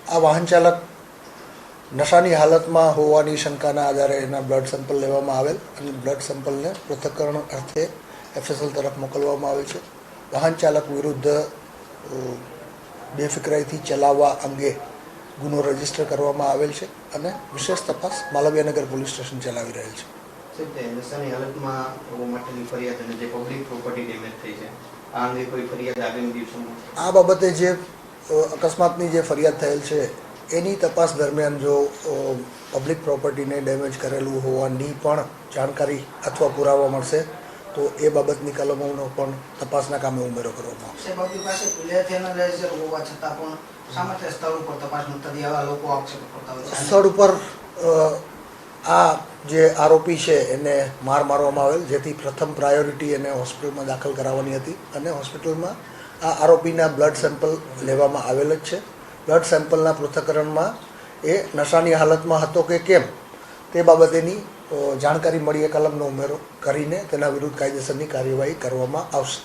આ વાહન ચાલક નશાની હાલતમાં હોવાની શંકાના આધારે એના બ્લડ સેમ્પલ લેવામાં આવેલ અને બ્લડ સેમ્પલને પૃથ્થકરણ અર્થે FSL તરફ મોકલવામાં આવે છે. વાહન ચાલક વિરુદ્ધ બેફિકરાઈથી ચલાવવા અંગે ગુનો રજીસ્ટર કરવામાં આવેલ છે અને વિશેષ તપાસ માલવીયાનગર પોલીસ સ્ટેશન ચલાવી રહેલ છે. નશાની હાલતમાં હોવા માટેની ફરિયાદ અને જે પબ્લિક પ્રોપર્ટી ડેમેજ થઈ છે આ અંગે કોઈ ફરિયાદ આગામી દિવસોમાં? આ બાબતે જે અકસ્માતની જે ફરિયાદ થયેલ છે એની તપાસ દરમિયાન જો પબ્લિક પ્રોપર્ટીને ડેમેજ કરેલું હોવાની પણ જાણકારી અથવા પુરાવા મળશે તો એ બાબતની કલમોનો પણ તપાસના કામે ઉમેરો કરવામાં આવશે. સ્થળ ઉપર આ જે આરોપી છે એને મારવામાં આવેલ, જેથી પ્રથમ પ્રાયોરિટી એને હોસ્પિટલમાં દાખલ કરાવવાની હતી અને હોસ્પિટલમાં આ આરોપીના બ્લડ સેમ્પલ લેવામાં આવેલ જ છે. બ્લડ સેમ્પલના પૃથ્થકરણમાં એ નશાની હાલતમાં હતો કે કેમ તે બાબતેની જાણકારી મળી એ કલમનો ઉમેરો કરીને તેના વિરુદ્ધ કાયદેસરની કાર્યવાહી કરવામાં આવશે.